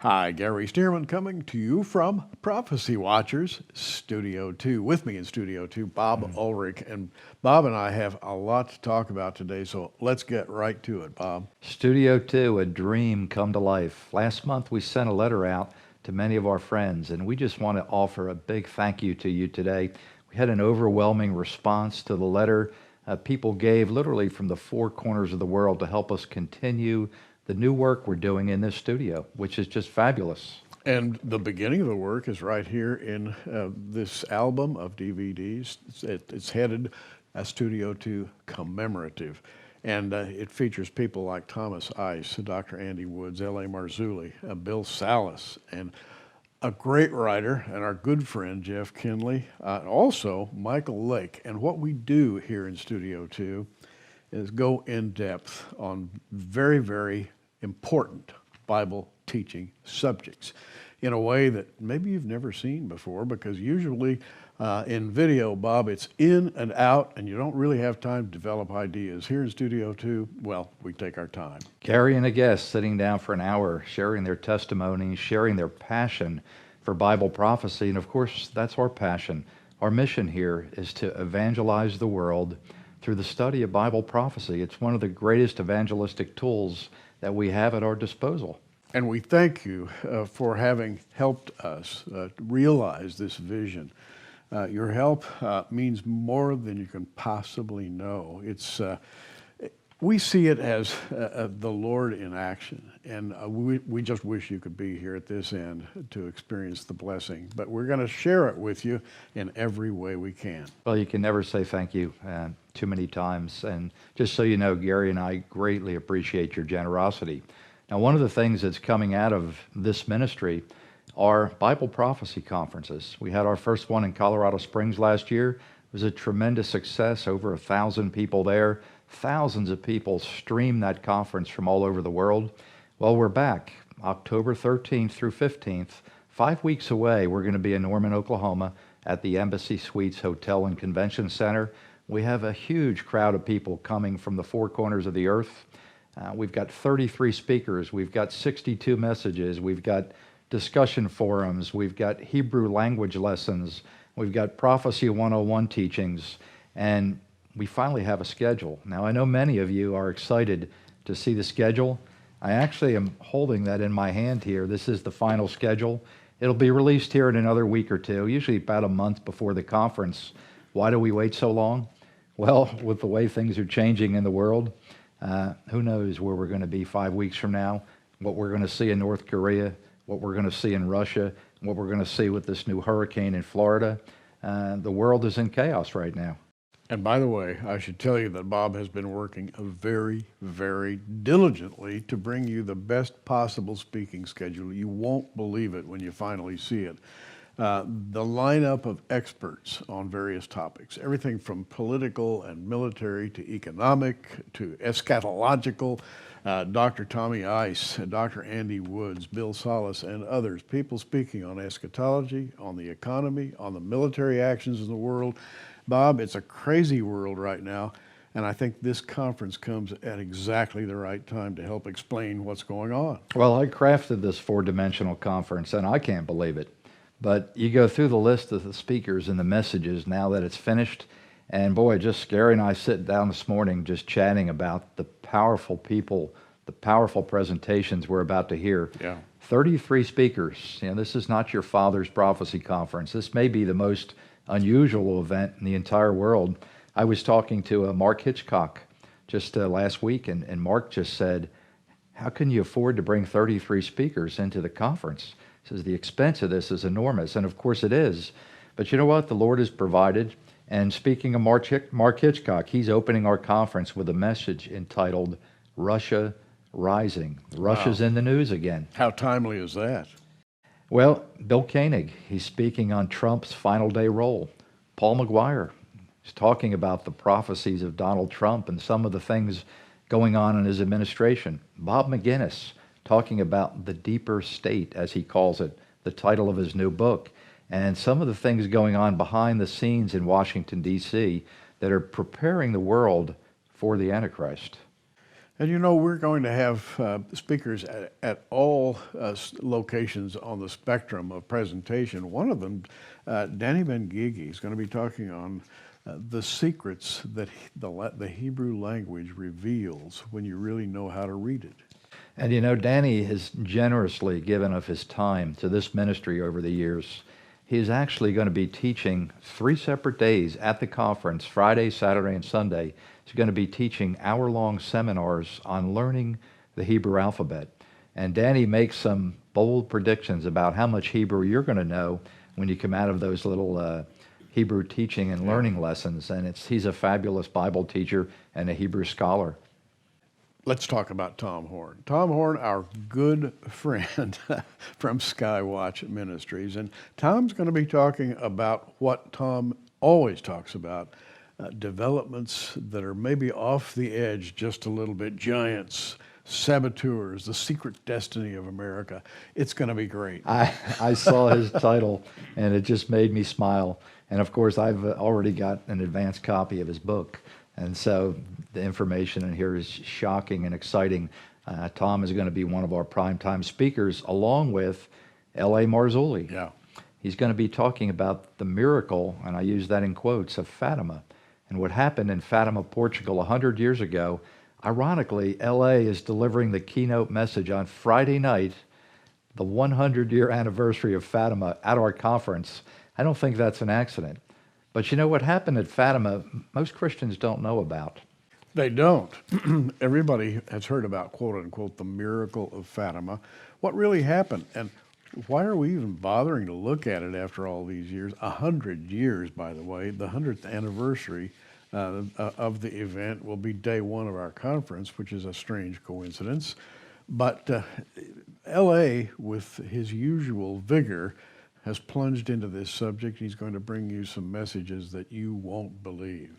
Hi, Gary Stearman coming to you from Prophecy Watchers Studio 2. With me in Studio 2, Bob Ulrich. And Bob and I have a lot to talk about today, so let's get right to it, Bob. Studio 2, a dream come to life. Last month we sent a letter out to many of our friends, and we just want to offer a big thank you to you today. We had an overwhelming response to the letter. People gave literally from the four corners of the world to help us continue the new work we're doing in this studio, which is just fabulous. And the beginning of the work is right here in this album of DVDs. It's headed Studio 2 Commemorative. And it features people like Thomas Ice, Dr. Andy Woods, L.A. Marzulli, Bill Salas, and a great writer, and our good friend Jeff Kinley, also Michael Lake. And what we do here in Studio 2 is go in depth on very, very important Bible teaching subjects in a way that maybe you've never seen before, because usually in video, Bob, it's in and out, and you don't really have time to develop ideas. Here in Studio 2, well, we take our time. Gary and a guest sitting down for an hour, sharing their testimony, sharing their passion for Bible prophecy, and of course, that's our passion. Our mission here is to evangelize the world through the study of Bible prophecy. It's one of the greatest evangelistic tools that we have at our disposal. And we thank you for having helped us realize this vision. Your help means more than you can possibly know. We see it as the Lord in action, and we just wish you could be here at this end to experience the blessing. But we're going to share it with you in every way we can. Well, you can never say thank you too many times. And just so you know, Gary and I greatly appreciate your generosity. Now, one of the things that's coming out of this ministry are Bible prophecy conferences. We had our first one in Colorado Springs last year. It was a tremendous success, over 1,000 people there. Thousands of people streamed that conference from all over the world. Well, we're back October 13th through 15th, 5 weeks away. We're going to be in Norman, Oklahoma at the Embassy Suites Hotel and Convention Center. We have a huge crowd of people coming from the four corners of the earth. We've got 33 speakers. We've got 62 messages. We've got discussion forums. We've got Hebrew language lessons. We've got Prophecy 101 teachings. And we finally have a schedule. Now, I know many of you are excited to see the schedule. I actually am holding that in my hand here. This is the final schedule. It'll be released here in another week or two, usually about a month before the conference. Why do we wait so long? Well, with the way things are changing in the world, who knows where we're going to be 5 weeks from now, what we're going to see in North Korea, what we're going to see in Russia, what we're going to see with this new hurricane in Florida. The world is in chaos right now. And by the way, I should tell you that Bob has been working very, very diligently to bring you the best possible speaking schedule. You won't believe it when you finally see it. The lineup of experts on various topics, everything from political and military to economic to eschatological, Dr. Tommy Ice, Dr. Andy Woods, Bill Salas, and others, people speaking on eschatology, on the economy, on the military actions in the world. Bob, it's a crazy world right now, and I think this conference comes at exactly the right time to help explain what's going on. Well, I crafted this four-dimensional conference, and I can't believe it. But you go through the list of the speakers and the messages now that it's finished, and boy, just Gary and I sitting down this morning just chatting about the powerful people, the powerful presentations we're about to hear. Yeah. 33 speakers. This is not your father's prophecy conference. This may be the most unusual event in the entire world. I was talking to Mark Hitchcock just last week, and Mark just said, how can you afford to bring 33 speakers into the conference? He says, the expense of this is enormous, and of course it is. But you know what? The Lord has provided. And speaking of Mark Hitchcock, he's opening our conference with a message entitled, Russia Rising. Russia's in the news again. How timely is that? Well, Bill Koenig, he's speaking on Trump's final day role. Paul McGuire is talking about the prophecies of Donald Trump and some of the things going on in his administration. Bob McGinnis talking about the deeper state, as he calls it, the title of his new book, and some of the things going on behind the scenes in Washington, D.C. that are preparing the world for the Antichrist. And you know, we're going to have speakers at all locations on the spectrum of presentation. One of them, Danny Ben-Gigi, is going to be talking on the secrets that the Hebrew language reveals when you really know how to read it. And you know, Danny has generously given of his time to this ministry over the years. He is actually going to be teaching 3 separate days at the conference, Friday, Saturday, and Sunday. He's going to be teaching hour-long seminars on learning the Hebrew alphabet. And Danny makes some bold predictions about how much Hebrew you're going to know when you come out of those little Hebrew teaching and learning lessons. And he's a fabulous Bible teacher and a Hebrew scholar. Let's talk about Tom Horn. Tom Horn, our good friend from Skywatch Ministries. And Tom's going to be talking about what Tom always talks about, developments that are maybe off the edge just a little bit, giants, saboteurs, the secret destiny of America. It's going to be great. I saw his title, and it just made me smile. And of course, I've already got an advanced copy of his book. And so the information in here is shocking and exciting. Tom is going to be one of our primetime speakers, along with L.A. Marzulli. Yeah. He's going to be talking about the miracle, and I use that in quotes, of Fatima. And what happened in Fatima, Portugal 100 years ago. Ironically, L.A. is delivering the keynote message on Friday night, the 100-year anniversary of Fatima, at our conference. I don't think that's an accident. But you know what happened at Fatima, most Christians don't know about. They don't. Everybody has heard about, quote unquote, the miracle of Fatima. What really happened? And why are we even bothering to look at it after all these years? 100 years, by the way. The 100th anniversary of the event will be day one of our conference, which is a strange coincidence. But L.A., with his usual vigor, has plunged into this subject. He's going to bring you some messages that you won't believe.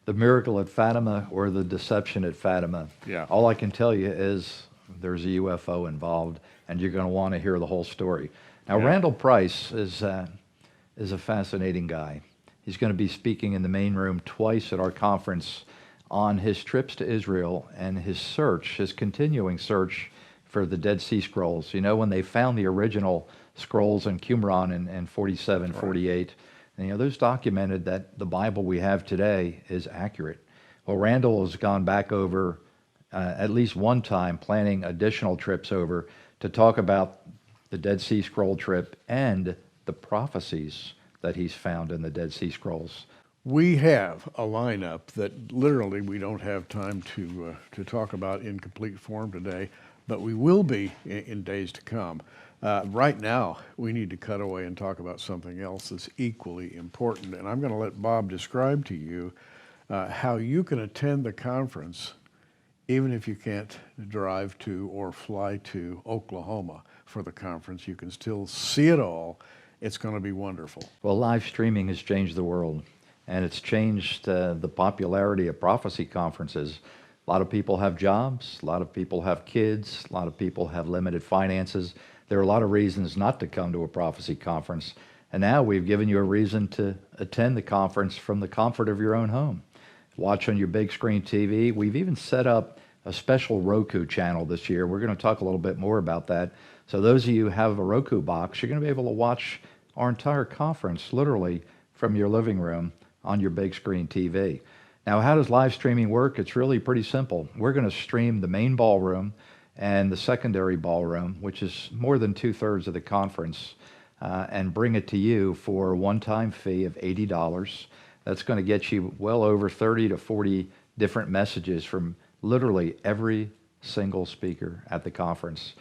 The miracle at Fatima, or the deception at Fatima. Yeah. All I can tell you is there's a UFO involved, and you're going to want to hear the whole story. Now, Yeah. Randall Price is a fascinating guy. He's going to be speaking in the main room twice at our conference on his trips to Israel and his continuing search for the Dead Sea Scrolls. You know, when they found the original scrolls in Qumran in 47, Right. 48, and, you know, those documented that the Bible we have today is accurate. Well, Randall has gone back over at least one time, planning additional trips over to talk about the Dead Sea Scroll trip and the prophecies that he's found in the Dead Sea Scrolls. We have a lineup that literally we don't have time to talk about in complete form today, but we will be in days to come. Right now, we need to cut away and talk about something else that's equally important, and I'm going to let Bob describe to you how you can attend the conference even if you can't drive to or fly to Oklahoma for the conference. You can still see it all. It's going to be wonderful. Well, live streaming has changed the world, and it's changed the popularity of prophecy conferences. A lot of people have jobs, a lot of people have kids, a lot of people have limited finances. There are a lot of reasons not to come to a prophecy conference, and now we've given you a reason to attend the conference from the comfort of your own home. Watch on your big screen TV. We've even set up a special Roku channel this year. We're going to talk a little bit more about that. So those of you who have a Roku box, you're going to be able to watch our entire conference literally from your living room on your big screen TV. Now, how does live streaming work? It's really pretty simple. We're going to stream the main ballroom and the secondary ballroom, which is more than 2/3 of the conference, and bring it to you for a one-time fee of $80. That's going to get you well over 30 to 40 different messages from literally every single speaker at the conference.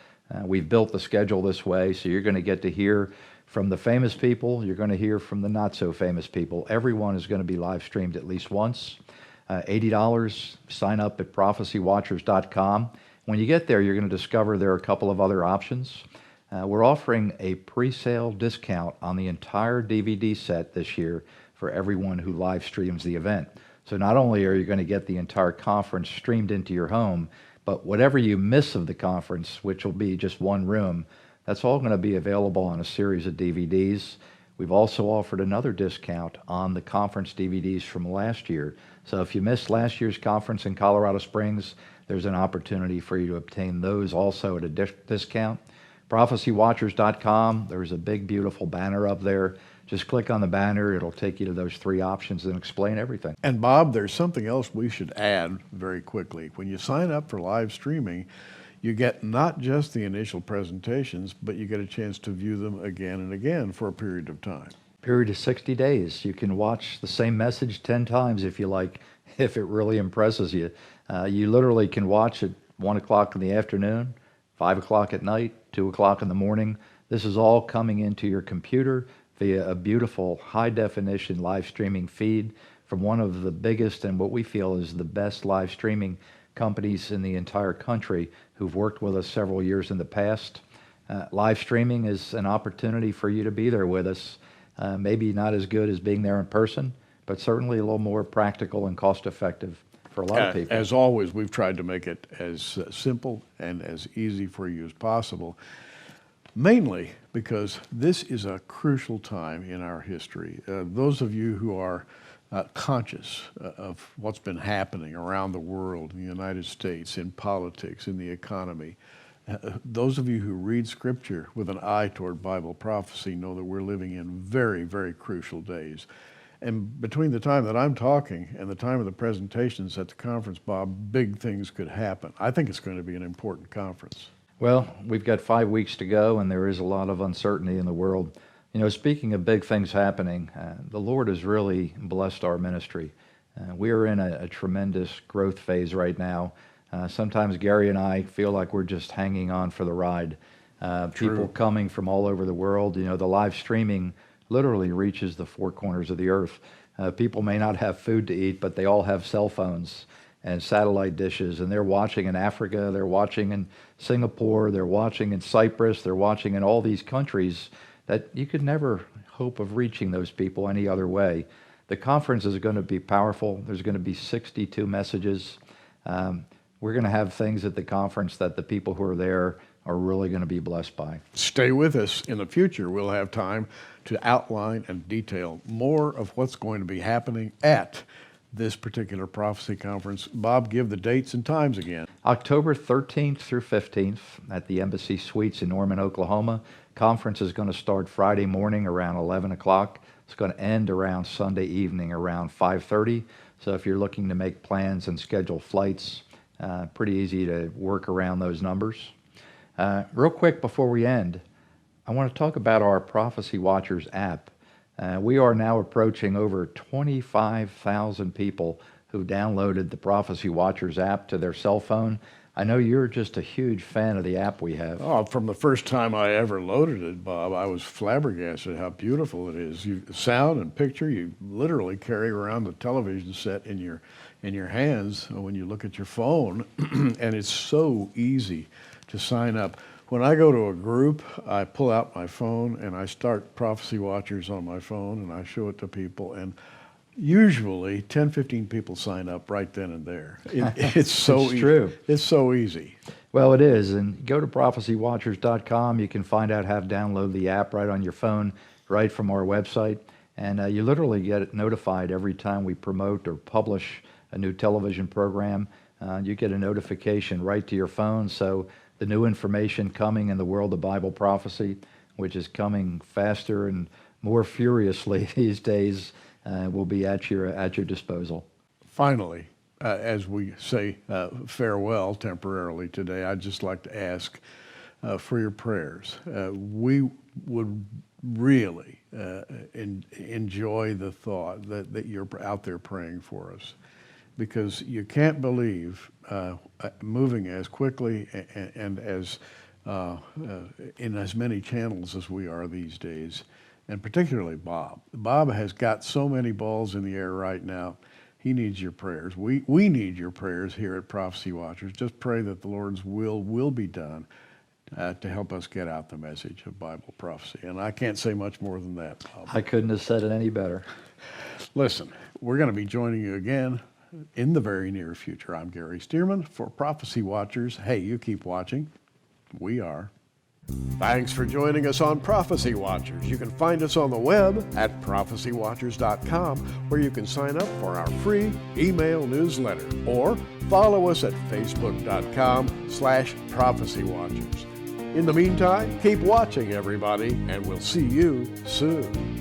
We've built the schedule this way, so you're going to get to hear from the famous people, you're going to hear from the not-so-famous people. Everyone is going to be live streamed at least once. $80, sign up at prophecywatchers.com. When you get there, you're going to discover there are a couple of other options. We're offering a pre-sale discount on the entire DVD set this year for everyone who live streams the event. So not only are you going to get the entire conference streamed into your home, but whatever you miss of the conference, which will be just one room, that's all going to be available on a series of DVDs. We've also offered another discount on the conference DVDs from last year. So if you missed last year's conference in Colorado Springs, there's an opportunity for you to obtain those also at a discount. ProphecyWatchers.com, there's a big, beautiful banner up there. Just click on the banner. It'll take you to those three options and explain everything. And Bob, there's something else we should add very quickly. When you sign up for live streaming, you get not just the initial presentations, but you get a chance to view them again and again for a period of time. Period of 60 days. You can watch the same message 10 times if you like, if it really impresses you. You literally can watch at 1 o'clock in the afternoon, 5 o'clock at night, 2 o'clock in the morning. This is all coming into your computer via a beautiful high-definition live streaming feed from one of the biggest and what we feel is the best live streaming companies in the entire country who've worked with us several years in the past. Live streaming is an opportunity for you to be there with us. Maybe not as good as being there in person, but certainly a little more practical and cost-effective for a lot of people. As always, we've tried to make it as simple and as easy for you as possible, mainly because this is a crucial time in our history. Those of you who are conscious of what's been happening around the world, in the United States, in politics, in the economy, those of you who read Scripture with an eye toward Bible prophecy know that we're living in very, very crucial days. And between the time that I'm talking and the time of the presentations at the conference, Bob, big things could happen. I think it's going to be an important conference. Well, we've got 5 weeks to go, and there is a lot of uncertainty in the world. You know, speaking of big things happening, the Lord has really blessed our ministry. We are in a tremendous growth phase right now. Sometimes Gary and I feel like we're just hanging on for the ride. People coming from all over the world. You know, the live streaming literally reaches the four corners of the earth. People may not have food to eat, but they all have cell phones and satellite dishes, and they're watching in Africa, they're watching in Singapore, they're watching in Cyprus, they're watching in all these countries that you could never hope of reaching those people any other way. The conference is going to be powerful. There's going to be 62 messages. We're going to have things at the conference that the people who are there are really going to be blessed by. Stay with us. In the future, we'll have time to outline and detail more of what's going to be happening at this particular prophecy conference. Bob, give the dates and times again. October 13th through 15th at the Embassy Suites in Norman, Oklahoma. Conference is going to start Friday morning around 11 o'clock. It's going to end around Sunday evening around 5:30. So if you're looking to make plans and schedule flights, pretty easy to work around those numbers. Real quick before we end, I want to talk about our Prophecy Watchers app. We are now approaching over 25,000 people who downloaded the Prophecy Watchers app to their cell phone. I know you're just a huge fan of the app we have. Oh, from the first time I ever loaded it, Bob, I was flabbergasted how beautiful it is. Sound and picture, you literally carry around the television set in your hands when you look at your phone, and it's so easy to sign up. When I go to a group, I pull out my phone and I start Prophecy Watchers on my phone and I show it to people, and usually 10, 15 people sign up right then and there. It's so It's true. It's so easy. Well, it is. And go to prophecywatchers.com. You can find out how to download the app right on your phone, right from our website. And you literally get notified every time we promote or publish a new television program. You get a notification right to your phone. So the new information coming in the world of Bible prophecy, which is coming faster and more furiously these days, will be at your disposal. Finally, as we say farewell temporarily today, I'd just like to ask for your prayers. We would really enjoy the thought that you're out there praying for us, because you can't believe moving as quickly and as in as many channels as we are these days, and particularly Bob. Bob has got so many balls in the air right now. He needs your prayers. We need your prayers here at Prophecy Watchers. Just pray that the Lord's will be done to help us get out the message of Bible prophecy. And I can't say much more than that, Bob. I couldn't have said it any better. Listen, we're going to be joining you again in the very near future. I'm Gary Stearman for Prophecy Watchers. Hey, you keep watching. We are. Thanks for joining us on Prophecy Watchers. You can find us on the web at prophecywatchers.com, where you can sign up for our free email newsletter, or follow us at facebook.com/prophecywatchers. In the meantime, keep watching, everybody, and we'll see you soon.